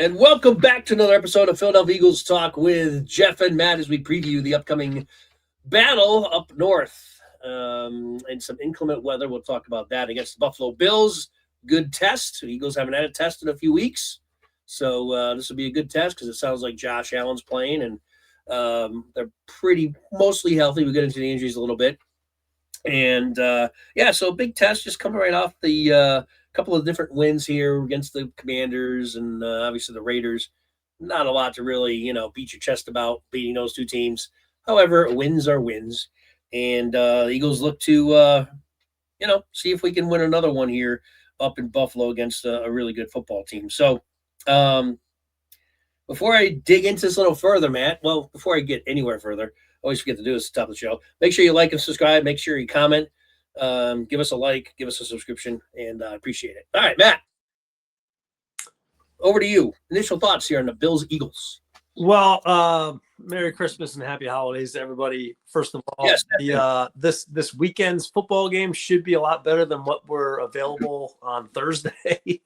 And welcome back to another episode of Philadelphia Eagles Talk with Geoff and Matt as we preview the upcoming battle up north and some inclement weather. We'll talk about that against the Buffalo Bills. Good test. The Eagles haven't had a test in a few weeks. So this will be a good test because it sounds like Josh Allen's playing and they're pretty mostly healthy. We get into the injuries a little bit. And so a big test just coming right off the couple of different wins here against the Commanders and obviously the Raiders. Not a lot to really, beat your chest about beating those two teams. However, wins are wins. And the Eagles look to, see if we can win another one here up in Buffalo against a really good football team. So before I dig into this a little further, Matt, before I get anywhere further, I always forget to do this at the top of the show. Make sure you like and subscribe. Make sure you comment. Give us a like. Give us a subscription, and I appreciate it. All right, Matt, over to you. Initial thoughts here on the Bills-Eagles. Well, Merry Christmas and Happy Holidays to everybody. First of all, yes, this weekend's football game should be a lot better than what were available on Thursday.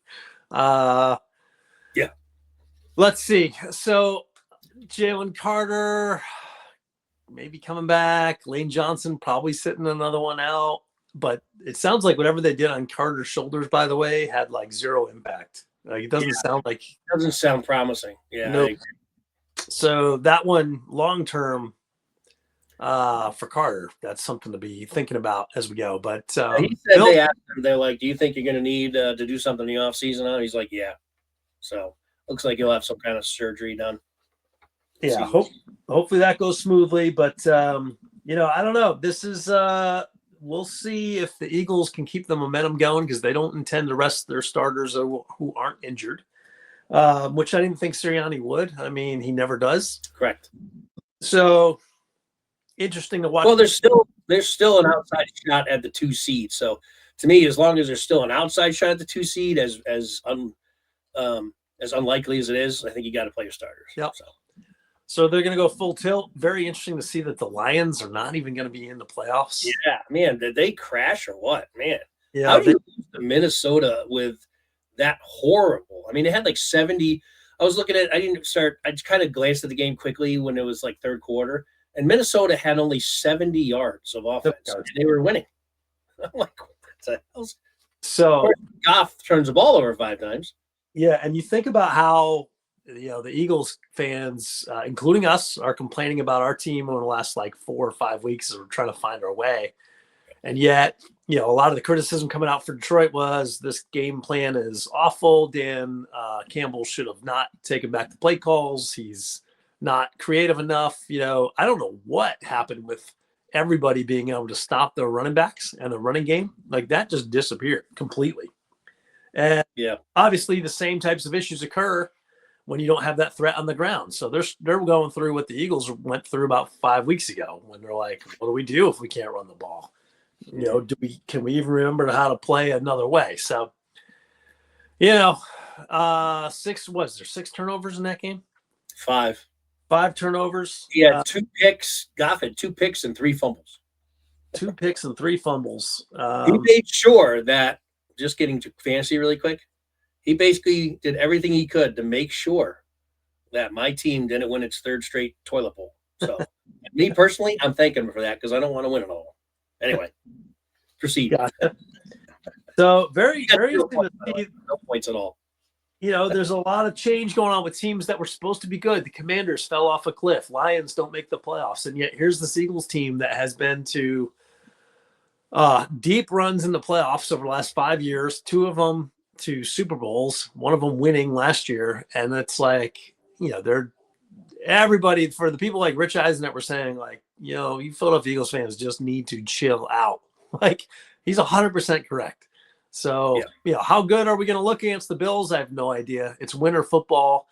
Yeah. Let's see. So, Jalen Carter maybe coming back. Lane Johnson probably sitting another one out. But it sounds like whatever they did on Carter's shoulders, by the way, had like zero impact. Like it doesn't sound promising. Yeah. Nope. So that one long term for Carter, that's something to be thinking about as we go. But he said they asked him, they're like, "Do you think you're going to need to do something in the offseason?" He's like, "Yeah." So looks like he'll have some kind of surgery done. Yeah, hopefully that goes smoothly. But I don't know. This is we'll see if the Eagles can keep the momentum going because they don't intend to rest their starters who aren't injured, which I didn't think Sirianni would. I mean, he never does. Correct. So interesting to watch. Well, there's still an outside shot at the 2 seed. So to me, as long as there's still an outside shot at the 2 seed, as unlikely as it is, I think you got to play your starters. Yep. So they're going to go full tilt. Very interesting to see that the Lions are not even going to be in the playoffs. Yeah, man. Did they crash or what, man? Yeah. How do you lose to Minnesota with that horrible? I mean, they had like 70. I was looking at. I just kind of glanced at the game quickly when it was like third quarter, and Minnesota had only 70 yards of offense, and they were winning. I'm like, what the hell? So Geoff turns the ball over 5 times. Yeah, and you think about how the Eagles fans, including us, are complaining about our team over the last like 4 or 5 weeks as we're trying to find our way. And yet, a lot of the criticism coming out for Detroit was this game plan is awful. Dan Campbell should have not taken back the play calls. He's not creative enough. I don't know what happened with everybody being able to stop their running backs and the running game. Like that just disappeared completely. And obviously the same types of issues occur when you don't have that threat on the ground. So they're going through what the Eagles went through about 5 weeks ago when they're like, what do we do if we can't run the ball? Can we even remember how to play another way? So, 6 turnovers in that game? 5. 5 turnovers. He had 2 picks. Geoff had 2 picks and 3 fumbles. 2 picks and 3 fumbles. He made sure that, just getting to fantasy really quick, he basically did everything he could to make sure that my team didn't win its 3rd straight toilet bowl. So, me personally, I'm thanking him for that because I don't want to win it all. Anyway, proceed. Gotcha. So, very, very interesting to see. No points at all. There's a lot of change going on with teams that were supposed to be good. The Commanders fell off a cliff. Lions don't make the playoffs. And yet, here's the Eagles team that has been to deep runs in the playoffs over the last 5 years, 2 of them to Super Bowls, one of them winning last year. And it's like, they're everybody, for the people like Rich Eisen that were saying like, you Philadelphia Eagles fans just need to chill out. Like he's 100% correct. So, how good are we going to look against the Bills? I have no idea. It's winter football.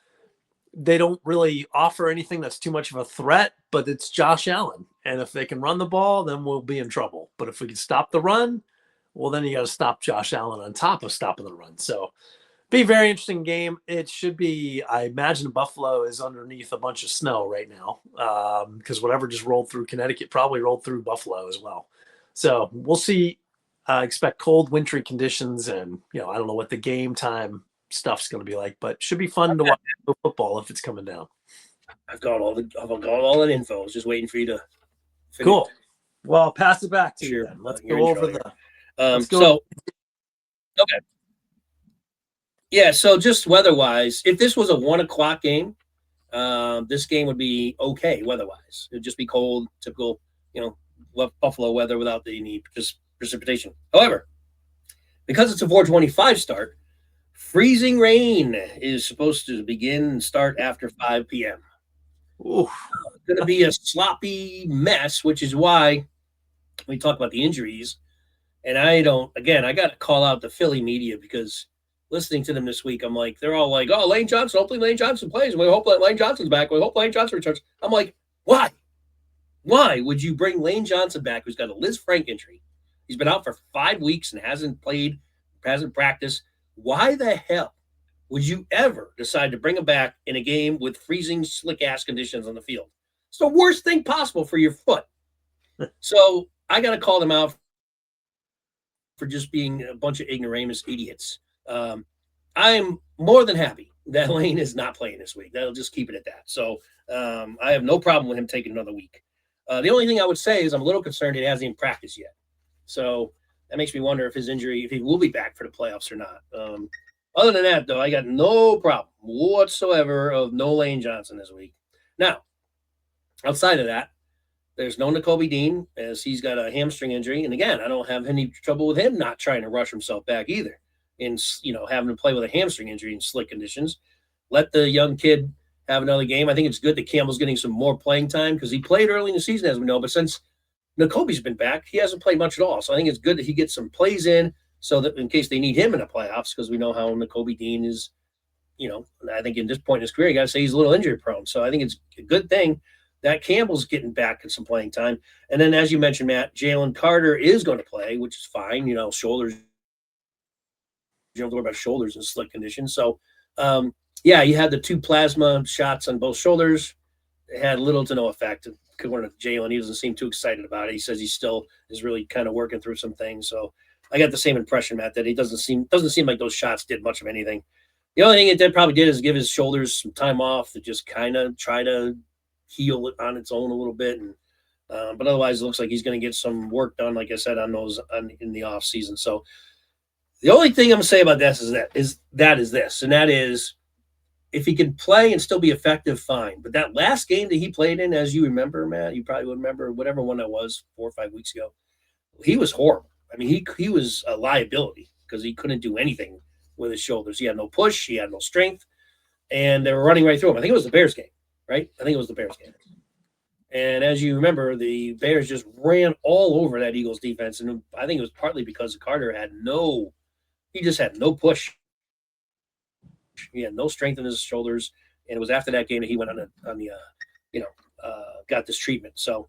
They don't really offer anything that's too much of a threat, but it's Josh Allen. And if they can run the ball, then we'll be in trouble. But if we can stop the run, well, then you got to stop Josh Allen on top of stopping the run. So be a very interesting game. It should be, I imagine Buffalo is underneath a bunch of snow right now because whatever just rolled through Connecticut probably rolled through Buffalo as well. So we'll see. Expect cold, wintry conditions. And, I don't know what the game time stuff's going to be like, but should be fun to watch football if it's coming down. I've got all that info. I was just waiting for you to finish. Cool. Well, I'll pass it back to you then. Let's go over okay. Yeah, so just weather-wise, if this was a 1 o'clock game, this game would be okay weather-wise. It would just be cold, typical, Buffalo weather without any precipitation. However, because it's a 4:25 start, freezing rain is supposed to begin and start after 5 p.m. Oof. It's going to be a sloppy mess, which is why we talk about the injuries. And I got to call out the Philly media because listening to them this week, I'm like, they're all like, oh, Lane Johnson, hopefully Lane Johnson plays. We hope Lane Johnson's back. We hope Lane Johnson returns. I'm like, why? Why would you bring Lane Johnson back who's got a Liz Frank injury? He's been out for 5 weeks and hasn't played, hasn't practiced. Why the hell would you ever decide to bring him back in a game with freezing, slick-ass conditions on the field? It's the worst thing possible for your foot. So I got to call them out for just being a bunch of ignoramus idiots. I'm more than happy that Lane is not playing this week. That'll just keep it at that. So I have no problem with him taking another week. The only thing I would say is I'm a little concerned he hasn't even practiced yet. So that makes me wonder if he will be back for the playoffs or not. Other than that, though, I got no problem whatsoever of no Lane Johnson this week. Now, outside of that, there's no Nakobe Dean as he's got a hamstring injury. And again, I don't have any trouble with him not trying to rush himself back either. And, having to play with a hamstring injury in slick conditions. Let the young kid have another game. I think it's good that Campbell's getting some more playing time because he played early in the season, as we know. But since Nakobe's been back, he hasn't played much at all. So I think it's good that he gets some plays in so that in case they need him in the playoffs, because we know how Nakobe Dean is, I think in this point in his career, you got to say he's a little injury prone. So I think it's a good thing that Campbell's getting back in some playing time. And then, as you mentioned, Matt, Jalen Carter is going to play, which is fine. Shoulders. You don't have to worry about shoulders in slick conditions. So, you had the 2 plasma shots on both shoulders. It had little to no effect. According to Jalen, he doesn't seem too excited about it. He says he still is really kind of working through some things. So I got the same impression, Matt, that he doesn't seem like those shots did much of anything. The only thing it did probably did is give his shoulders some time off to just kind of try to heal it on its own a little bit. And but otherwise, it looks like he's going to get some work done, like I said, in the off season. So the only thing I'm going to say about this is this, and that is if he can play and still be effective, fine. But that last game that he played in, as you remember, Matt, you probably would remember whatever one that was 4 or 5 weeks ago, he was horrible. I mean, he was a liability because he couldn't do anything with his shoulders. He had no push. He had no strength. And they were running right through him. I think it was the Bears game, right? I think it was the Bears game. And as you remember, the Bears just ran all over that Eagles defense. And I think it was partly because Carter had no push. He had no strength in his shoulders. And it was after that game that he went got this treatment. So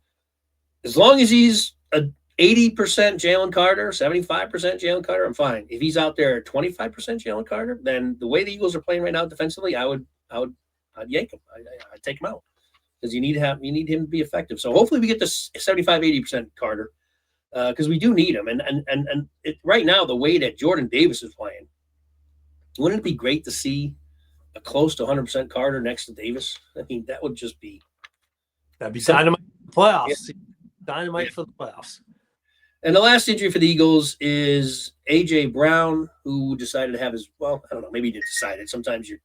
as long as he's a 80% Jalen Carter, 75% Jalen Carter, I'm fine. If he's out there 25% Jalen Carter, then the way the Eagles are playing right now defensively, I'd yank him. I'd take him out because you need him to be effective. So hopefully we get this 75-80% Carter because we do need him. And right now the way that Jordan Davis is playing, wouldn't it be great to see a close to 100% Carter next to Davis? I mean, that would just be dynamite for the playoffs. Yeah. Dynamite for the playoffs. And the last injury for the Eagles is A.J. Brown, who decided to have his, I don't know, maybe he didn't decide it. Sometimes your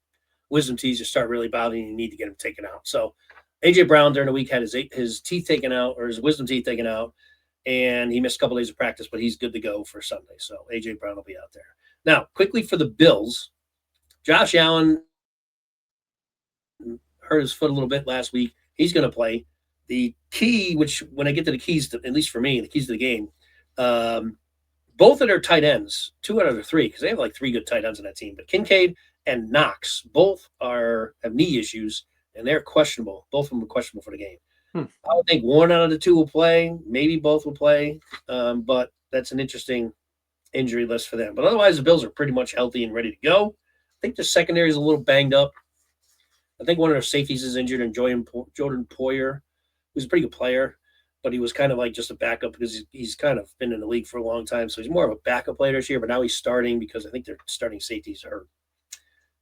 wisdom teeth just start really bothering you and you need to get them taken out. So A.J. Brown during the week had his teeth taken out, or his wisdom teeth taken out, and he missed a couple days of practice, but he's good to go for Sunday. So A.J. Brown will be out there. Now, quickly for the Bills, Josh Allen hurt his foot a little bit last week. He's going to play. The key, which when I get to the keys, at least for me, the keys to the game, both of their tight ends, 2 out of the 3, because they have like 3 good tight ends on that team, but Kincaid and Knox both have knee issues, and they're questionable. Both of them are questionable for the game. I would think 1 out of the 2 will play. Maybe both will play, but that's an interesting injury list for them. But otherwise, the Bills are pretty much healthy and ready to go. I think the secondary is a little banged up. I think one of their safeties is injured, and Jordan Poyer, who's a pretty good player, but he was kind of like just a backup because he's kind of been in the league for a long time. So he's more of a backup player this year, but now he's starting because I think their starting safeties are hurt.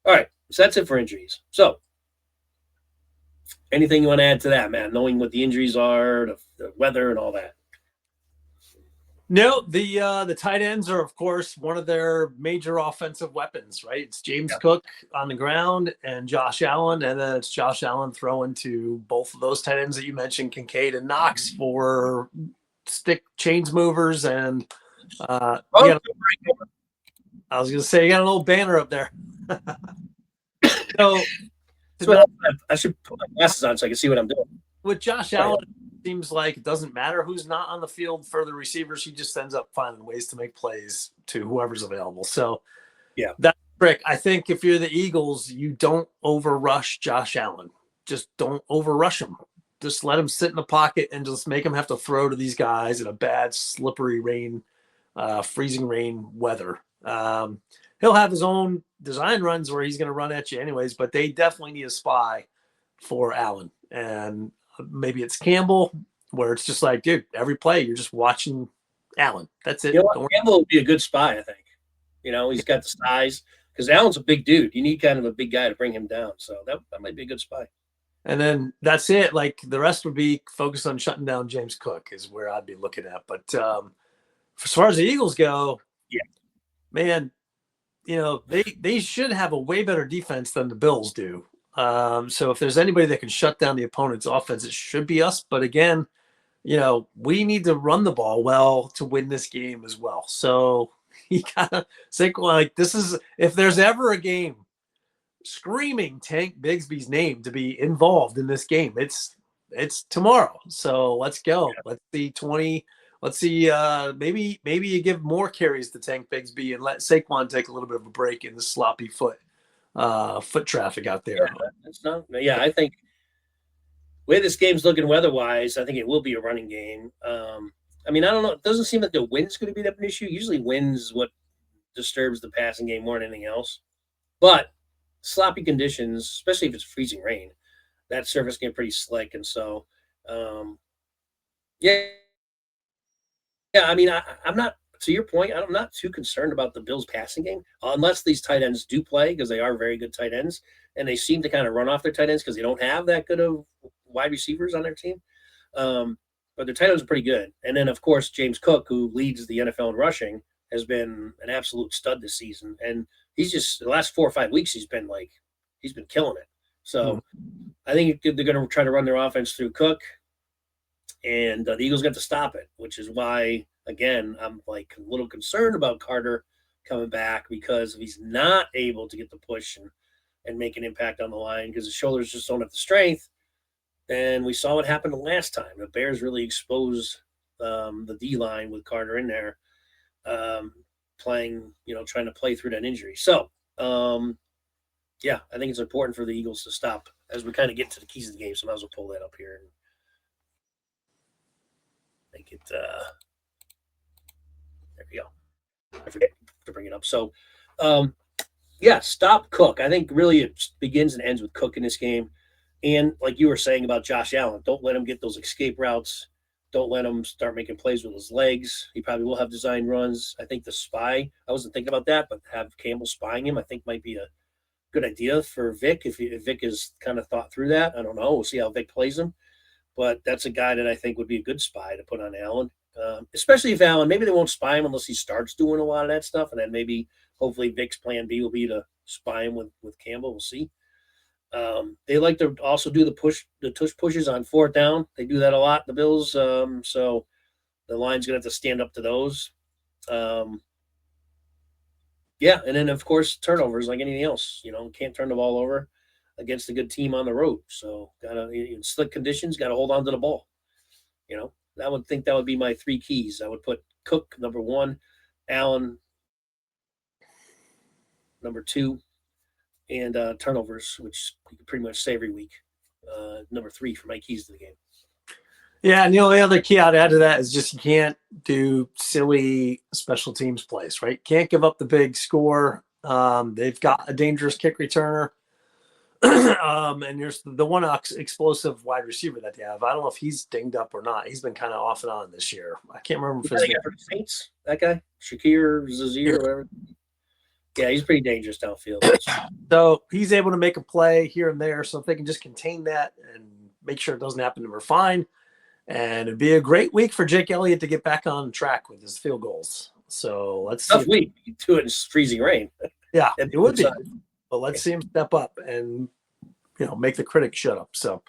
All right, so that's it for injuries. So, anything you want to add to that, man? Knowing what the injuries are, the weather, and all that. No, the tight ends are, of course, one of their major offensive weapons, right? It's James Yeah. Cook on the ground and Josh Allen, and then it's Josh Allen throwing to both of those tight ends that you mentioned, Kincaid and Knox, for stick chains movers. And Oh, I was going to say, you got a little banner up there. So so I should put my glasses on so I can see what I'm doing. with Josh Allen, it seems like it doesn't matter who's not on the field for the receivers. He just ends up finding ways to make plays to whoever's available. So yeah, that's the trick. I think if you're the Eagles, you don't overrush Josh Allen. Just don't overrush him. Just let him sit in the pocket and just make him have to throw to these guys in a bad, slippery rain, freezing rain weather. He'll have his own design runs where he's going to run at you anyways, but they definitely need a spy for Allen. And maybe it's Campbell, where it's just like, dude, every play you're just watching Allen. That's it. You know what? Campbell would be a good spy, I think. He's got the size because Allen's a big dude. You need kind of a big guy to bring him down. So that might be a good spy. And then that's it. Like the rest would be focused on shutting down James Cook is where I'd be looking at. But as far as the Eagles go, yeah, man, they should have a way better defense than the Bills do. So if there's anybody that can shut down the opponent's offense, it should be us. But again, we need to run the ball well to win this game as well. So you gotta think like this is, if there's ever a game screaming Tank Bigsby's name to be involved in this game, it's tomorrow. So let's go. Yeah. Let's see 20. Let's see. Maybe you give more carries to Tank Bigsby and let Saquon take a little bit of a break in the sloppy foot traffic out there. I think the way this game's looking weather-wise, I think it will be a running game. I don't know. It doesn't seem like the wind's going to be that an issue. Usually wind's what disturbs the passing game more than anything else. But sloppy conditions, especially if it's freezing rain, that surface can get pretty slick. And so, I'm not, to your point, I'm not too concerned about the Bills' passing game, unless these tight ends do play, because they are very good tight ends, and they seem to kind of run off their tight ends because they don't have that good of wide receivers on their team. But their tight ends are pretty good. And then, of course, James Cook, who leads the NFL in rushing, has been an absolute stud this season. And he's just, the last 4 or 5 weeks, he's been killing it. So I think they're going to try to run their offense through Cook, and the Eagles got to stop it, which is why, again, I'm like a little concerned about Carter coming back, because if he's not able to get the push and make an impact on the line because his shoulders just don't have the strength, then we saw what happened the last time. The Bears really exposed the D-line with Carter in there, playing, trying to play through that injury. So, I think it's important for the Eagles to stop as we kind of get to the keys of the game. So I might as well pull that up here and make it. There we go. I forget to bring it up. So, stop Cook. I think really it begins and ends with Cook in this game. And like you were saying about Josh Allen, don't let him get those escape routes. Don't let him start making plays with his legs. He probably will have design runs. I think the spy, I wasn't thinking about that, but have Campbell spying him, I think might be a good idea for Vic. If Vic has kind of thought through that, I don't know. We'll see how Vic plays him. But that's a guy that I think would be a good spy to put on Allen, especially if Allen, maybe they won't spy him unless he starts doing a lot of that stuff. And then maybe, hopefully, Vic's plan B will be to spy him with Campbell. We'll see. They like to also do the tush pushes on 4th down. They do that a lot, the Bills. So the line's going to have to stand up to those. And then, of course, turnovers like anything else. Can't turn the ball over against a good team on the road. So in slick conditions, got to hold on to the ball. I would think that would be my 3 keys. I would put Cook, number 1, Allen, number 2, and turnovers, which you can pretty much say every week. Number 3 for my keys to the game. Yeah, and the only other key I'd add to that is just you can't do silly special teams plays, right? Can't give up the big score. They've got a dangerous kick returner. And there's the one explosive wide receiver that they have. I don't know if he's dinged up or not. He's been kind of off and on this year. I can't remember if his name. Saints, that guy, Shakir Zazir, or whatever. Yeah, he's pretty dangerous downfield. So he's able to make a play here and there. So if they can just contain that and make sure it doesn't happen, then we're fine. And it'd be a great week for Jake Elliott to get back on track with his field goals. So let's see. Tough week. You do it in freezing rain. Yeah, it would be. But let's see him step up and make the critics shut up. So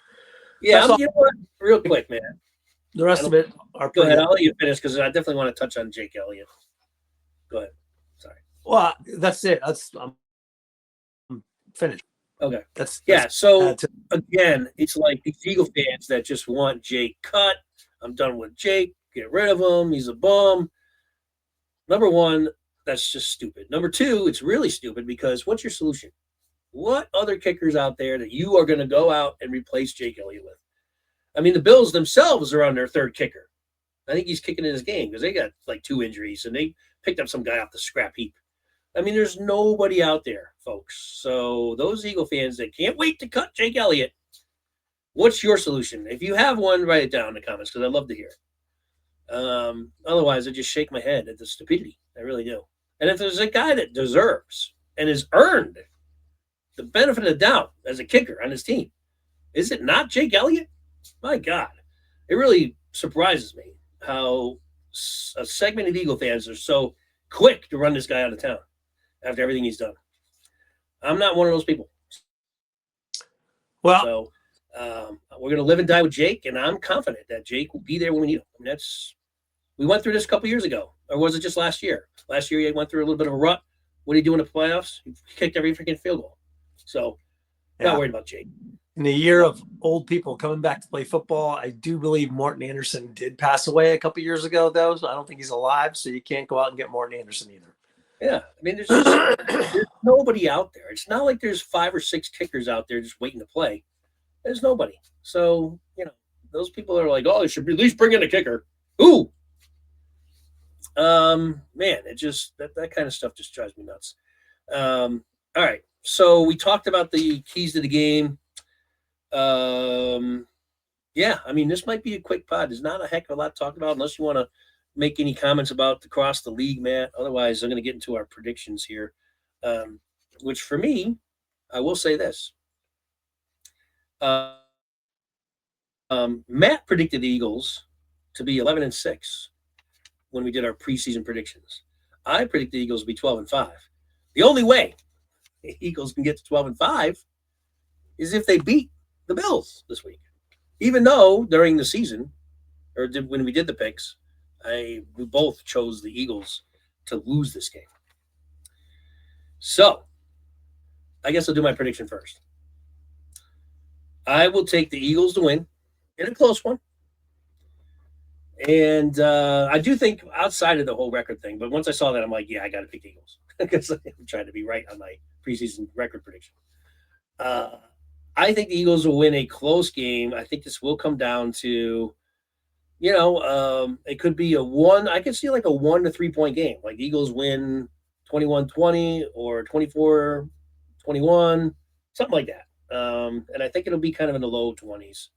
yeah, you know what? Real quick, man. The rest of it are go ahead. I'll let you finish because I definitely want to touch on Jake Elliott. Go ahead. Sorry. Well, that's it. I'm finished. Okay. So again, it's like these Eagle fans that just want Jake cut. I'm done with Jake. Get rid of him. He's a bum. Number one, that's just stupid. Number two, it's really stupid because what's your solution? What other kickers out there that you are going to go out and replace Jake Elliott with? I mean, the Bills themselves are on their third kicker. I think he's kicking in his game because they got like 2 injuries and they picked up some guy off the scrap heap. I mean, there's nobody out there, folks. So those Eagle fans that can't wait to cut Jake Elliott, what's your solution? If you have one, write it down in the comments because I'd love to hear it. Otherwise, I just shake my head at the stupidity. I really do. And if there's a guy that deserves and has earned the benefit of the doubt as a kicker on his team, is it not Jake Elliott? My God, it really surprises me how a segment of Eagle fans are so quick to run this guy out of town after everything he's done. I'm not one of those people. Well, so we're going to live and die with Jake, and I'm confident that Jake will be there when we need him. I mean, we went through this a couple years ago, or was it just last year? Last year, he went through a little bit of a rut. What did he do in the playoffs? He kicked every freaking field goal. So, not worried about Jake. In the year of old people coming back to play football, I do believe Morton Anderson did pass away a couple years ago, though. So I don't think he's alive. So you can't go out and get Morton Anderson either. Yeah, I mean, there's nobody out there. It's not like there's 5 or 6 kickers out there just waiting to play. There's nobody. So those people are like, oh, they should at least bring in a kicker. Ooh, man, it just that kind of stuff just drives me nuts. All right, so we talked about the keys to the game. Yeah, I mean, this might be a quick pod. There's not a heck of a lot to talk about unless you want to make any comments about across the league, Matt. Otherwise, I'm going to get into our predictions here, which for me, I will say this. Matt predicted the Eagles to be 11-6 when we did our preseason predictions. I predicted the Eagles to be 12-5. The only way the Eagles can get to 12-5 is if they beat the Bills this week. Even though during the season, when we did the picks, we both chose the Eagles to lose this game. So, I guess I'll do my prediction first. I will take the Eagles to win in a close one. And I do think outside of the whole record thing, but once I saw that, I'm like, yeah, I got to pick the Eagles because I'm trying to be right on my preseason record prediction. I think the Eagles will win a close game. I think this will come down to, it could be I could see like a 1 to 3 point game. Like Eagles win 21-20 or 24-21, something like that. And I think it'll be kind of in the low 20s.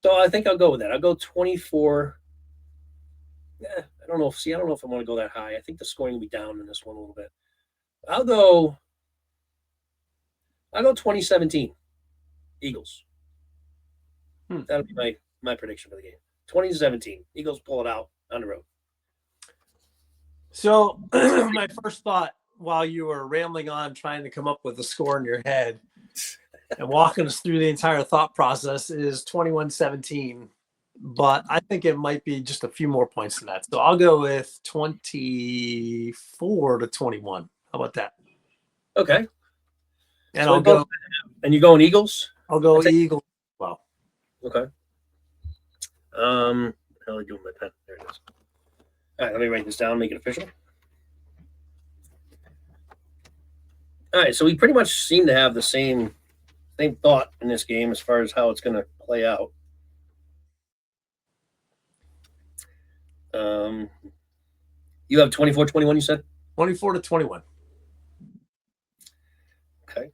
So I think I'll go with that. I'll go 24. I don't know if I want to go that high. I think the scoring will be down in this one a little bit. I'll go 2017 Eagles. That'll be my prediction for the game. 2017 Eagles pull it out on the road. So my first thought while you were rambling on trying to come up with a score in your head and walking us through the entire thought process is 21-17, but I think it might be just a few more points than that. So I'll go with 24-21. How about that? Okay. And so I'll go. And you going Eagles? I'll go Eagles. Well. Okay. How do I do my pen? There it is. All right, let me write this down, make it official. All right, so we pretty much seem to have the same thought in this game as far as how it's going to play out. You have 24-21, you said? 24-21. Okay.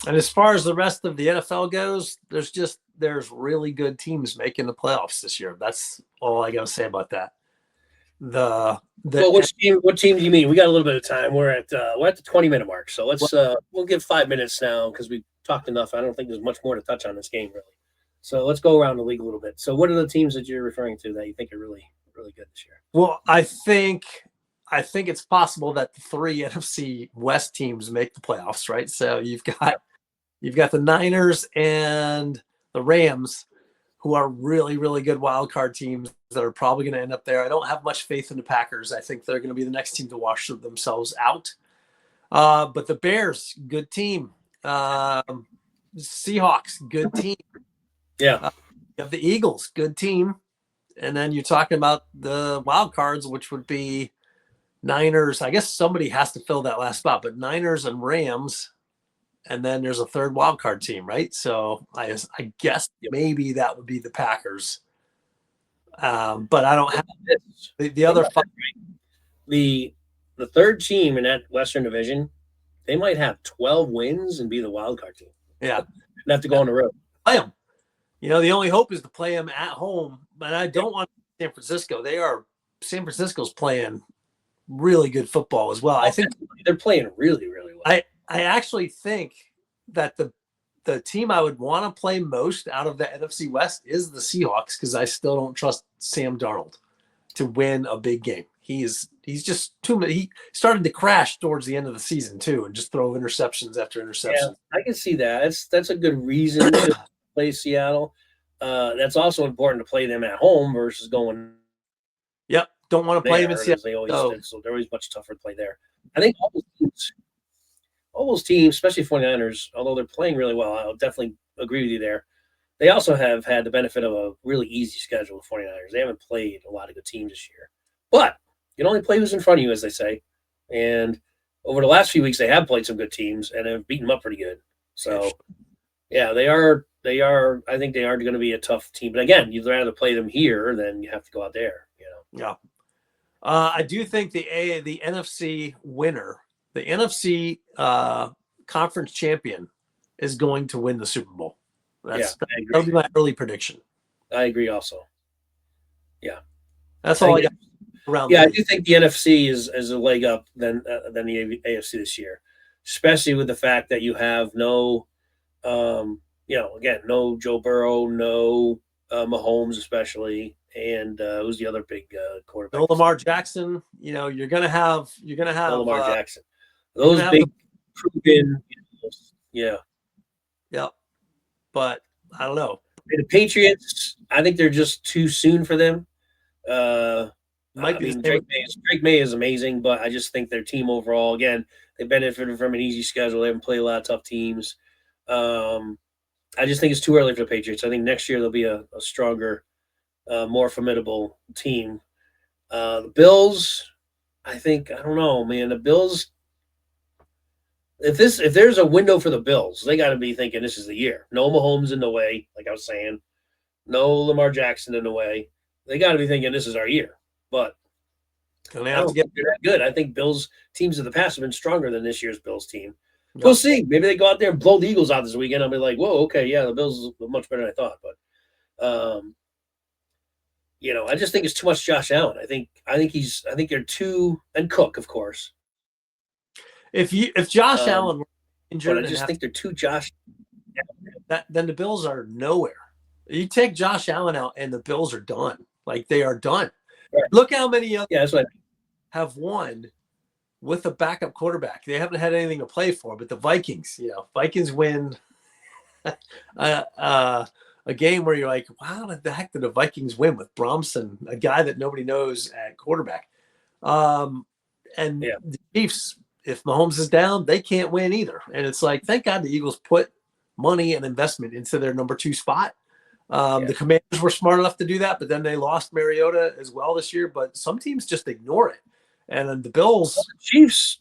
And as far as the rest of the NFL goes, there's really good teams making the playoffs this year. That's all I got to say about that. Well, which team? What team do you mean? We got a little bit of time. We're at the 20-minute mark, so let's we'll give 5 minutes now because we talked enough. I don't think there's much more to touch on this game really. So let's go around the league a little bit. So, what are the teams that you're referring to that you think are really really good this year? Well, I think it's possible that the three NFC West teams make the playoffs, right? So you've got the Niners and the Rams, who are really, really good wild card teams that are probably going to end up there. I don't have much faith in the Packers. I think they're going to be the next team to wash themselves out. But the Bears, good team. Seahawks, good team. Yeah. You have the Eagles, good team. And then you're talking about the wild cards, which would be Niners. I guess somebody has to fill that last spot, but Niners and Rams. And then there's a third wild card team, right? So I guess maybe that would be the Packers. But I don't have the other five. The third team in that Western Division, they might have 12 wins and be the wild card team. Yeah. And have to go on the road. Play them. The only hope is to play them at home. But I don't want San Francisco. San Francisco's playing really good football as well. I think they're playing really, really well. I actually think that the team I would want to play most out of the NFC West is the Seahawks because I still don't trust Sam Darnold to win a big game. He's just too many. He started to crash towards the end of the season too, and just throw interceptions after interceptions. Yeah, I can see that. That's a good reason to play Seattle. That's also important to play them at home versus going. Yep, don't want to play them in Seattle. They always did, so they're always much tougher to play there. I think all those teams, especially 49ers, although they're playing really well, I'll definitely agree with you there. They also have had the benefit of a really easy schedule with 49ers. They haven't played a lot of good teams this year. But you can only play who's in front of you, as they say. And over the last few weeks, they have played some good teams and have beaten them up pretty good. So, yeah, they are. I think they are going to be a tough team. But again, you'd rather play them here than you have to go out there. Yeah. I do think the NFC winner, the NFC conference champion, is going to win the Super Bowl. That'll be my early prediction. I agree. Also. Yeah. That's all I got. I do think the NFC is a leg up than the AFC this year, especially with the fact that you have no, no Joe Burrow, no Mahomes, especially, and who's the other big quarterback? No Lamar Jackson. You're gonna have no Lamar Jackson. Those big proven, yeah. But I don't know. The Patriots, I think they're just too soon for them. Drake May is amazing, but I just think their team overall, again, they benefited from an easy schedule. They haven't played a lot of tough teams. I just think it's too early for the Patriots. I think next year they'll be a stronger, more formidable team. The Bills, I don't know, man. The Bills, if there's a window for the Bills, they got to be thinking this is the year. No Mahomes in the way, like I was saying. No Lamar Jackson in the way. They got to be thinking this is our year. But I don't think they're that good. I think Bills teams of the past have been stronger than this year's Bills team. Yep. We'll see. Maybe they go out there and blow the Eagles out this weekend. I'll be like, whoa, okay, yeah, the Bills are much better than I thought. But I just think it's too much Josh Allen. I think they're too, and Cook, of course. If Josh Allen were injured, I just think they're too Josh. Then the Bills are nowhere. You take Josh Allen out, and the Bills are done. Like, they are done. Right. Look how many that's what have won with a backup quarterback. They haven't had anything to play for, but the Vikings, Vikings win a game where you're like, wow, what the heck did the Vikings win with Bromson, a guy that nobody knows at quarterback? The Chiefs, if Mahomes is down, they can't win either. And it's like, thank God the Eagles put money and investment into their number 2 spot. The Commanders were smart enough to do that, but then they lost Mariota as well this year. But some teams just ignore it. And then the Bills.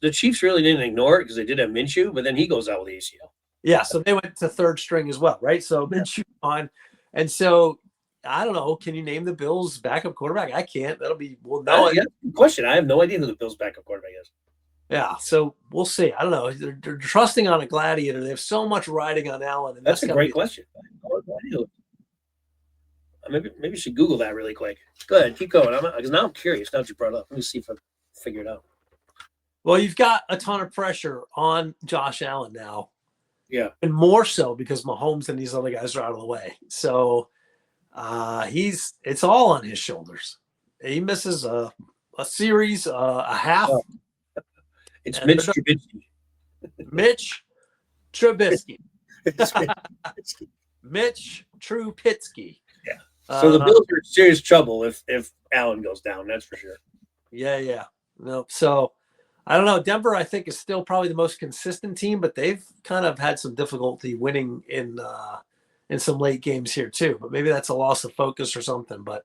The Chiefs really didn't ignore it because they did have Minshew, but then he goes out with ACL. Yeah, so they went to third string as well, right? So Minshew on. And so, I don't know. Can you name the Bills' backup quarterback? I can't. That'll be, well, no. Good question. I have no idea who the Bills' backup quarterback is. Yeah, so we'll see. I don't know. They're trusting on a gladiator. They have so much riding on Allen. And that's a great question. Maybe you should Google that really quick. Go ahead, keep going. Because now I'm curious. Now that you brought it up, let me see if I figure it out. Well, you've got a ton of pressure on Josh Allen now. Yeah. And more so because Mahomes and these other guys are out of the way. So it's all on his shoulders. He misses a series, a half. Oh. It's Mitch Trubisky. Mitch Trubisky. Mitch Trubisky. Yeah. So the Bills are in serious trouble if Allen goes down. That's for sure. Yeah. No. So I don't know. Denver, I think, is still probably the most consistent team, but they've kind of had some difficulty winning in some late games here too. But maybe that's a loss of focus or something. But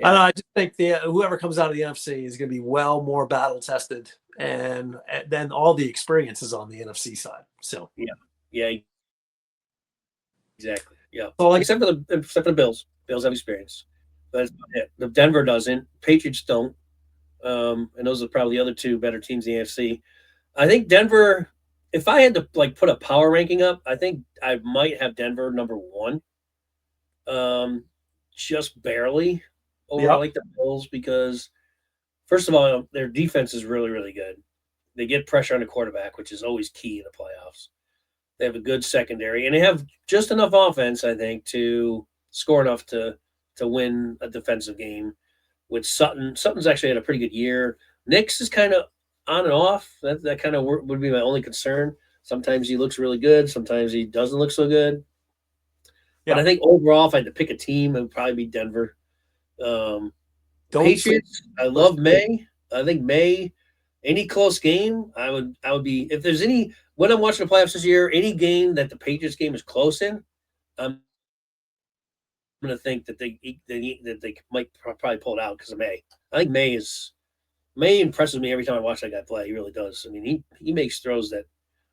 yeah. I don't know. I just think whoever comes out of the NFC is going to be well more battle tested, and then all the experiences on the NFC side. So yeah, exactly. Yeah. So except for the Bills, Bills have experience. That's about it. The Denver doesn't. Patriots don't. And those are probably the other two better teams in the AFC. I think Denver, if I had to put a power ranking up, I think I might have Denver number 1. Just barely over the Bills because first of all, their defense is really, really good. They get pressure on the quarterback, which is always key in the playoffs. They have a good secondary, and they have just enough offense, I think, to score enough to win a defensive game. With Sutton, Sutton's actually had a pretty good year. Nix is kind of on and off. That kind of would be my only concern. Sometimes he looks really good. Sometimes he doesn't look so good. Yeah. But I think overall, if I had to pick a team, it would probably be Denver. Patriots, I love May. I think May, any close game, I would be, if there's any, when I'm watching the playoffs this year, any game that the Patriots game is close in, I'm going to think that they might probably pull it out because of May. I think May impresses me every time I watch that guy play. He really does. I mean, he makes throws that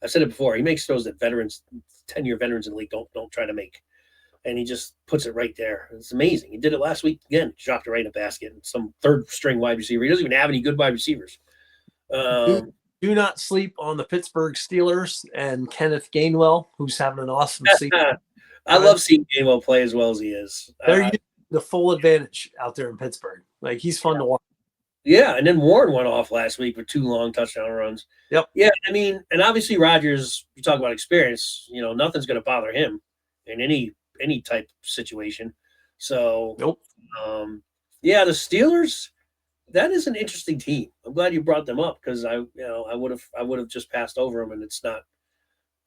I've said it before. He makes throws that 10-year veterans in the league don't try to make, and he just puts it right there. It's amazing. He did it last week again. Dropped it right in a basket. And some third-string wide receiver. He doesn't even have any good wide receivers. Do not sleep on the Pittsburgh Steelers and Kenneth Gainwell, who's having an awesome season. I love seeing Gainwell play as well as he is. They're using the full advantage out there in Pittsburgh. He's fun to watch. Yeah, and then Warren went off last week with 2 long touchdown runs. Yep. Yeah, I mean, and obviously Rodgers, you talk about experience, nothing's going to bother him in any type of situation. So, nope. Yeah, the Steelers, that is an interesting team. I'm glad you brought them up because I would have just passed over them, and it's not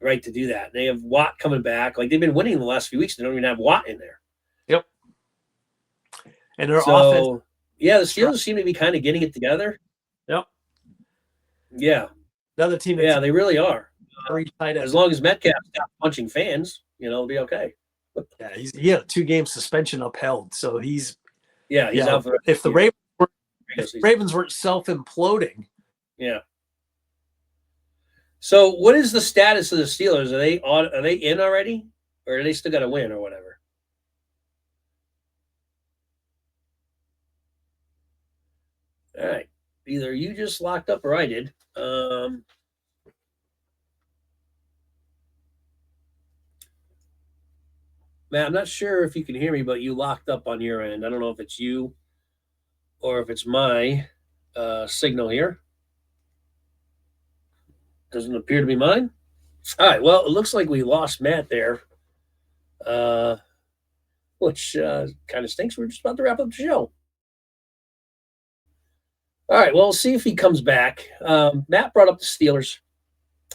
right to do that. They have Watt coming back. They've been winning the last few weeks. They don't even have Watt in there. Yep. And their offense. Yeah, the Steelers seem to be kind of getting it together. Yep. Yeah. Another team. Yeah, they really are. As long as Metcalf's not punching fans, it'll be okay. Yeah, he had a 2-game suspension upheld, so he's out for if the Ravens weren't self-imploding. Yeah. So, what is the status of the Steelers? Are they in already, or are they still got to win or whatever? All right. Either you just locked up or I did. Matt, I'm not sure if you can hear me, but you locked up on your end. I don't know if it's you or if it's my signal here. Doesn't appear to be mine. All right. Well, it looks like we lost Matt there, which kind of stinks. We're just about to wrap up the show. All right. Well, we'll see if he comes back. Matt brought up the Steelers,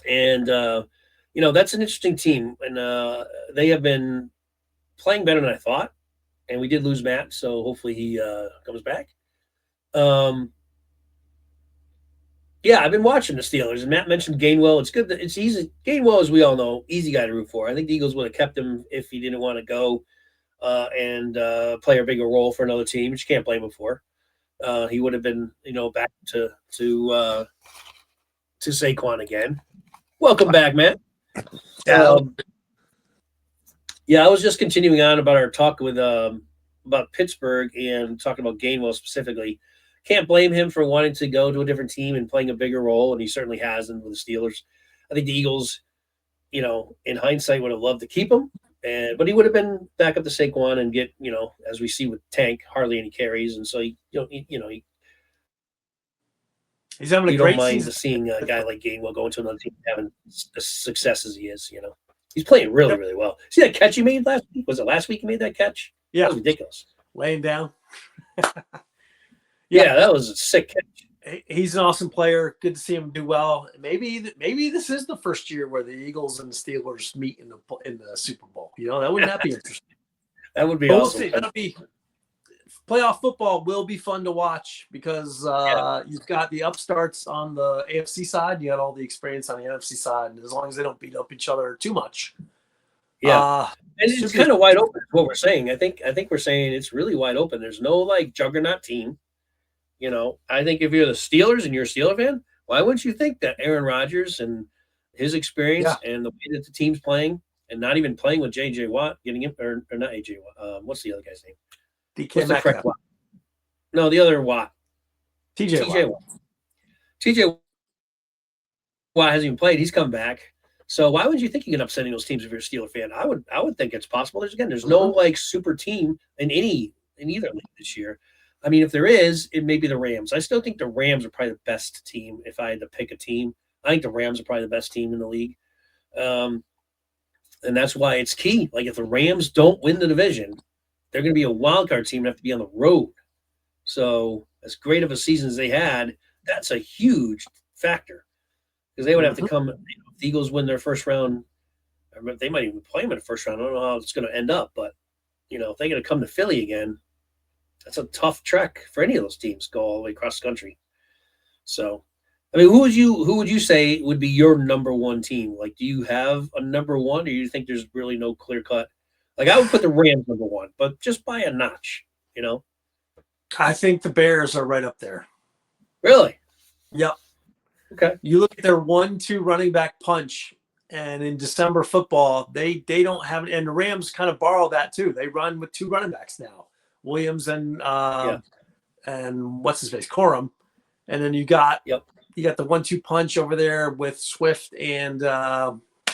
and that's an interesting team, and they have been playing better than I thought. And we did lose Matt, so hopefully he comes back. Yeah, I've been watching the Steelers, and Matt mentioned Gainwell. It's good that it's easy. Gainwell, as we all know, easy guy to root for. I think the Eagles would have kept him if he didn't want to go and play a bigger role for another team, which you can't blame him for. He would have been, back to Saquon again. Welcome back, Matt. Yeah, I was just continuing on about our talk with about Pittsburgh and talking about Gainwell specifically. Can't blame him for wanting to go to a different team and playing a bigger role, and he certainly has with the Steelers. I think the Eagles, in hindsight, would have loved to keep him, But he would have been back up to Saquon and get, as we see with Tank, hardly any carries, and so He's having a you don't great mind season. seeing a guy like Gainwell go into another team having as success as he is. He's playing really, really well. See that catch he made last week? Was it last week he made that catch? Yeah, that was ridiculous. Laying down. Yeah, that was a sick catch. He's an awesome player. Good to see him do well. Maybe this is the first year where the Eagles and the Steelers meet in the Super Bowl. That wouldn't that be interesting? That would be awesome. That'll be playoff football. Will be fun to watch because you've got the upstarts on the AFC side. You got all the experience on the NFC side, and as long as they don't beat up each other too much. Yeah, and it's kind of wide open. Is what we're saying. I think we're saying it's really wide open. There's no juggernaut team. I think if you're the Steelers and you're a Steeler fan, why wouldn't you think that Aaron Rodgers and his experience and the way that the team's playing, and not even playing with J.J. Watt, getting him or not AJ Watt? What's the other guy's name? DK Metcalf. No, the other Watt. TJ Watt. TJ Watt hasn't even played. He's come back. So why would you think you can upsetting those teams if you're a Steeler fan? I would think it's possible. There's no super team in either league this year. I mean, if there is, it may be the Rams. I still think the Rams are probably the best team. If I had to pick a team, I think the Rams are probably the best team in the league. And that's why it's key. If the Rams don't win the division, they're going to be a wild card team and have to be on the road. So as great of a season as they had, that's a huge factor because they would have to come. If the Eagles win their first round, they might even play them in the first round. I don't know how it's going to end up, but if they're going to come to Philly again, that's a tough trek for any of those teams. Go all the way across the country. So, I mean, who would you say would be your number one team? Do you have a number one, or do you think there's really no clear cut? I would put the Rams number one, but just by a notch. I think the Bears are right up there. Really? Yep. Okay. You look at their 1-2 running back punch, and in December football, they don't have, and the Rams kind of borrow that too. They run with two running backs now, Williams and what's his face, Corum, and then you got the 1-2 punch over there with Swift and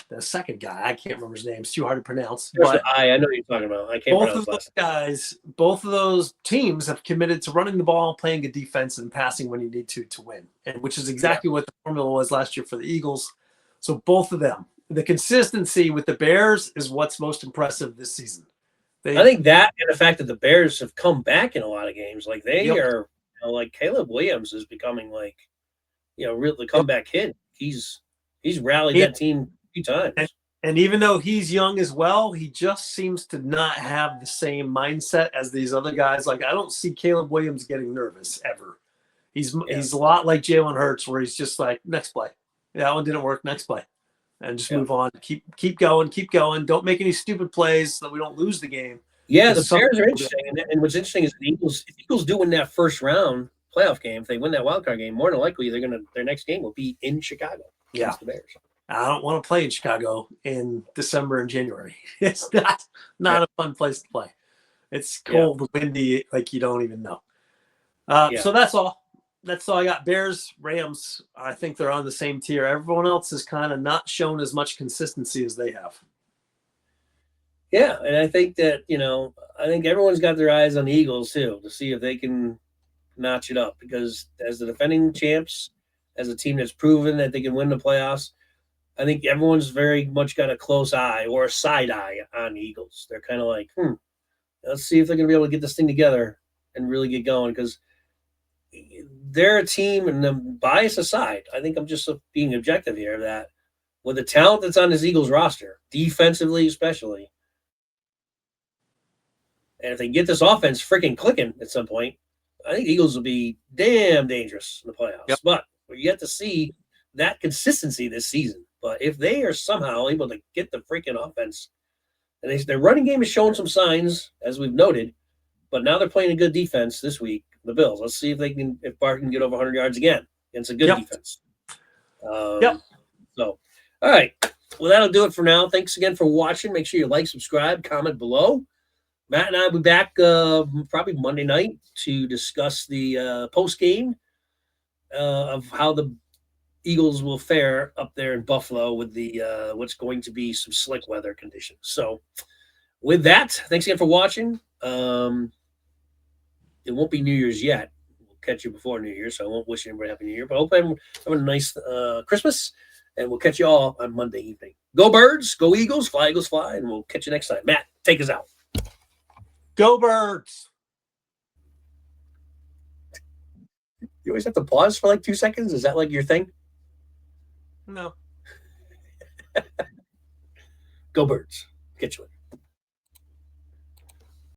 the second guy. I can't remember his name. It's too hard to pronounce. But I know what you're talking about. I can't pronounce those guys. Both of those teams have committed to running the ball, playing good defense, and passing when you need to win, and which is exactly what the formula was last year for the Eagles. So both of them, the consistency with the Bears is what's most impressive this season. I think that and the fact that the Bears have come back in a lot of games, they are, Caleb Williams is becoming real the comeback kid. He's rallied that team a few times. And even though he's young as well, he just seems to not have the same mindset as these other guys. I don't see Caleb Williams getting nervous ever. He's a lot like Jalen Hurts, where he's just next play. That one didn't work. Next play. And just move on. Keep going. Don't make any stupid plays so that we don't lose the game. Yeah, the Bears are interesting. And what's interesting is if the Eagles do win that first round playoff game, if they win that wild card game, more than likely their next game will be in Chicago against the Bears. I don't want to play in Chicago in December and January. It's not a fun place to play. It's cold, windy, you don't even know. So that's all. That's all I got. Bears, Rams, I think they're on the same tier. Everyone else has kind of not shown as much consistency as they have. Yeah, and I think that, I think everyone's got their eyes on the Eagles, too, to see if they can notch it up. Because as the defending champs, as a team that's proven that they can win the playoffs, I think everyone's very much got a close eye or a side eye on the Eagles. They're kind of let's see if they're going to be able to get this thing together and really get going. Because they're a team, and the bias aside, I think I'm just being objective here, that with the talent that's on this Eagles roster, defensively especially, and if they get this offense freaking clicking at some point, I think the Eagles will be damn dangerous in the playoffs. Yep. But we're yet to see that consistency this season. But if they are somehow able to get the freaking offense, and their running game is showing some signs, as we've noted, but now they're playing a good defense this week, the Bills. Let's see if Barr can get over 100 yards again against a good defense. So, all right. Well, that'll do it for now. Thanks again for watching. Make sure you like, subscribe, comment below. Matt and I will be back probably Monday night to discuss the post game of how the Eagles will fare up there in Buffalo with the what's going to be some slick weather conditions. So, with that, thanks again for watching. It won't be New Year's yet. We'll catch you before New Year's, so I won't wish anybody Happy New Year. But I hope everyone having a nice Christmas, and we'll catch you all on Monday evening. Go Birds, go Eagles, fly Eagles, fly, and we'll catch you next time. Matt, take us out. Go Birds! You always have to pause for like 2 seconds? Is that like your thing? No. Go Birds. Catch you later.